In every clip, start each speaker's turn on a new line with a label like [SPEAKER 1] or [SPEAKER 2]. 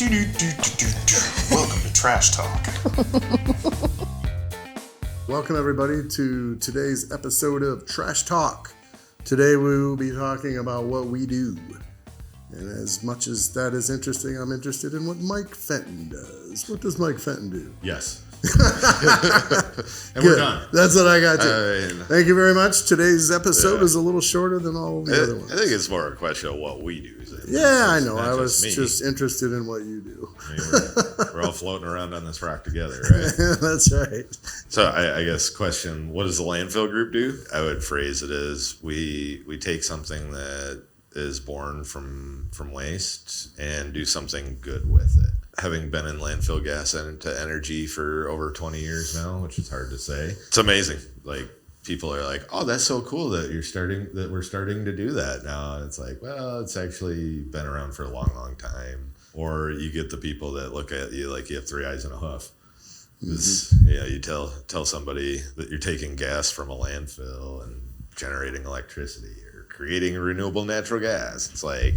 [SPEAKER 1] Welcome to Trash Talk.
[SPEAKER 2] Welcome everybody to today's episode of Trash Talk. Today we will be talking about what we do. And as much as that is interesting, I'm interested in what Mike Fenton does. What does Mike Fenton do?
[SPEAKER 3] Yes.
[SPEAKER 2] And we're done. That's what I got to. Thank you very much. Today's episode is a little shorter than all the other ones.
[SPEAKER 3] I think it's more a question of what we do.
[SPEAKER 2] Yeah, I know. I was just interested in what you do.
[SPEAKER 3] I mean, we're all floating around on this rock together, right?
[SPEAKER 2] That's right.
[SPEAKER 3] So I guess question, what does the Landfill Group do? I would phrase it as we take something that is born from waste and do something good with it. Having been in landfill gas into energy for over 20 years now, which is hard to say, it's amazing. Like, people are like, "Oh, that's so cool that we're starting to do that now." And it's like, well, it's actually been around for a long, long time. Or you get the people that look at you like you have three eyes and a hoof. You tell somebody that you're taking gas from a landfill and generating electricity or creating renewable natural gas. It's like,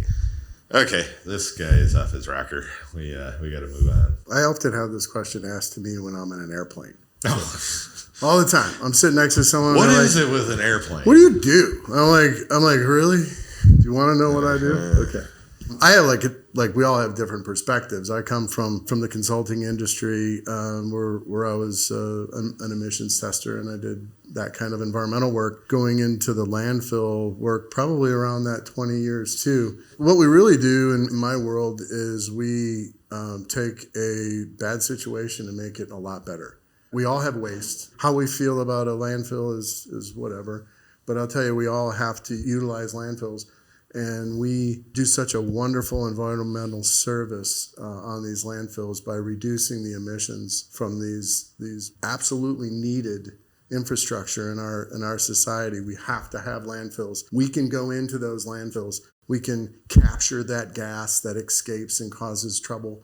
[SPEAKER 3] okay, this guy is off his rocker. We got to move on.
[SPEAKER 2] I often have this question asked to me when I'm in an airplane. All the time. I'm sitting next to someone.
[SPEAKER 3] What is it with an airplane?
[SPEAKER 2] What do you do? I'm like, really? Do you want to know what I do? Okay. I have like we all have different perspectives. I come from the consulting industry, where I was an emissions tester, and I did that kind of environmental work. Going into the landfill work, probably around that 20 years too. What we really do in my world is we take a bad situation and make it a lot better. We all have waste. How we feel about a landfill is whatever. But I'll tell you, we all have to utilize landfills. And we do such a wonderful environmental service on these landfills by reducing the emissions from these absolutely needed infrastructure in our society. We have to have landfills. We can go into those landfills. We can capture that gas that escapes and causes trouble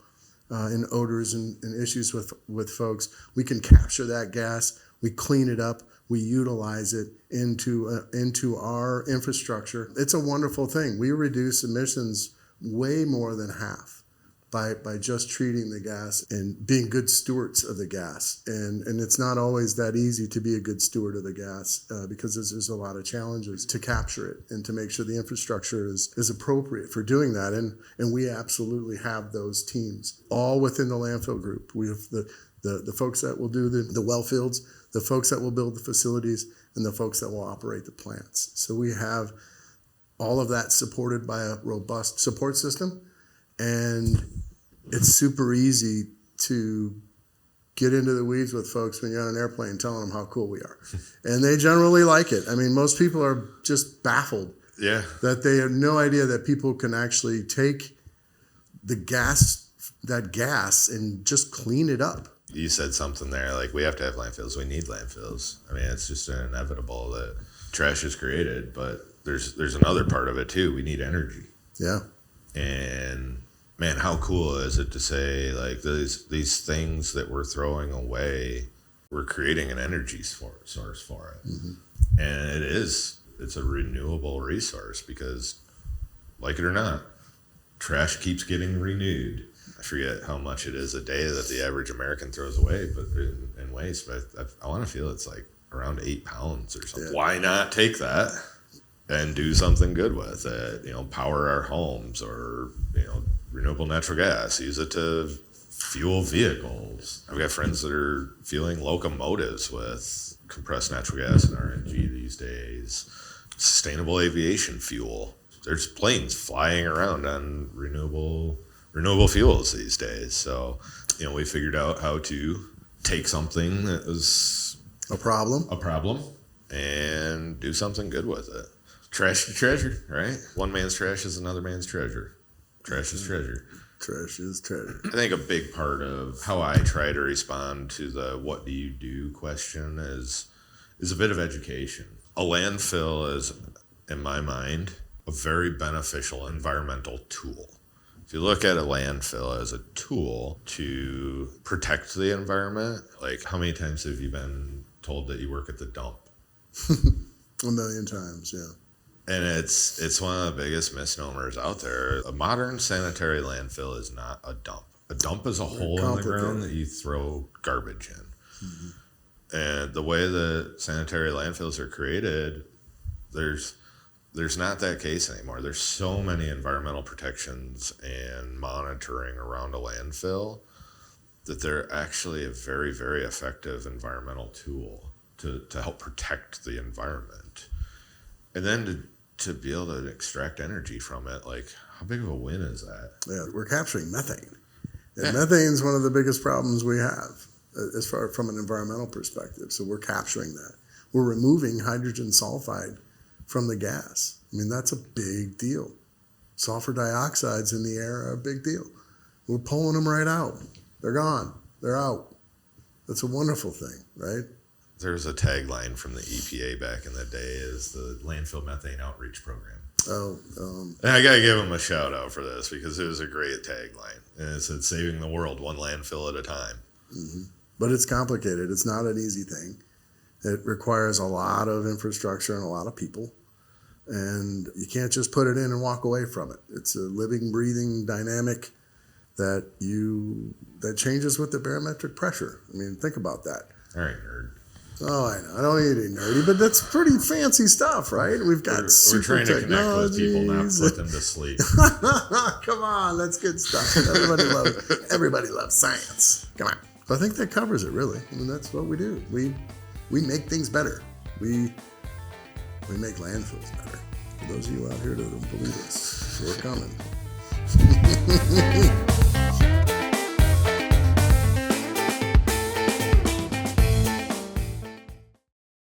[SPEAKER 2] in odors and issues with folks. We can capture that gas. We clean it up. We utilize it into our infrastructure. It's a wonderful thing. We reduce emissions way more than half by just treating the gas and being good stewards of the gas. And it's not always that easy to be a good steward of the gas because there's a lot of challenges to capture it and to make sure the infrastructure is appropriate for doing that. And we absolutely have those teams all within the Landfill Group. We have the folks that will do the well fields, the folks that will build the facilities, and the folks that will operate the plants. So we have all of that supported by a robust support system, and it's super easy to get into the weeds with folks when you're on an airplane telling them how cool we are. And they generally like it. I mean, most people are just baffled that they have no idea that people can actually take that gas and just clean it up.
[SPEAKER 3] You said something there, like we have to have landfills. We need landfills. I mean, it's just inevitable that trash is created, but there's another part of it too. We need energy. Yeah. And man, how cool is it to say like these things that we're throwing away, we're creating an energy source for it. Mm-hmm. And it's a renewable resource because, like it or not, trash keeps getting renewed. I forget how much it is a day that the average American throws away, but in waste. But I want to feel it's like around 8 pounds or something. Yeah. Why not take that and do something good with it? Power our homes, or renewable natural gas. Use it to fuel vehicles. I've got friends that are fueling locomotives with compressed natural gas and RNG these days. Sustainable aviation fuel. There's planes flying around on renewable fuels these days. So, we figured out how to take something that was
[SPEAKER 2] a problem
[SPEAKER 3] and do something good with it. Trash to treasure, right? One man's trash is another man's treasure. Trash is treasure.
[SPEAKER 2] Trash is treasure. I
[SPEAKER 3] think a big part of how I try to respond to the what do you do question is a bit of education. A landfill is, in my mind, a very beneficial environmental tool. If you look at a landfill as a tool to protect the environment, like how many times have you been told that you work at the dump?
[SPEAKER 2] 1 million times, yeah.
[SPEAKER 3] And it's one of the biggest misnomers out there. A modern sanitary landfill is not a dump. A dump is a hole in the ground that you throw garbage in. Mm-hmm. And the way the sanitary landfills are created, there's not that case anymore. There's so many environmental protections and monitoring around a landfill that they're actually a very, very effective environmental tool to help protect the environment. And then to be able to extract energy from it, like, how big of a win is that?
[SPEAKER 2] Yeah, we're capturing methane. And methane is one of the biggest problems we have as far from an environmental perspective. So we're capturing that. We're removing hydrogen sulfide from the gas. I mean, that's a big deal. Sulfur dioxides in the air are a big deal. We're pulling them right out. They're gone. They're out. That's a wonderful thing, right?
[SPEAKER 3] There's a tagline from the EPA back in the day, is the Landfill Methane Outreach Program. And I got to give them a shout out for this because it was a great tagline. And it said, saving the world one landfill at a time.
[SPEAKER 2] Mm-hmm. But it's complicated. It's not an easy thing. It requires a lot of infrastructure and a lot of people. And you can't just put it in and walk away from it. It's a living, breathing dynamic that changes with the barometric pressure. I mean, think about that.
[SPEAKER 3] All right, nerd.
[SPEAKER 2] Oh, I know. I don't need to be nerdy, but that's pretty fancy stuff, right? We've got
[SPEAKER 3] we're trying to connect with people, not put them to sleep.
[SPEAKER 2] Come on, that's good stuff. Everybody loves science. Come on. So I think that covers it, really. I mean, that's what we do. We make things better. We make landfills better. For those of you out here that don't believe us, we're coming.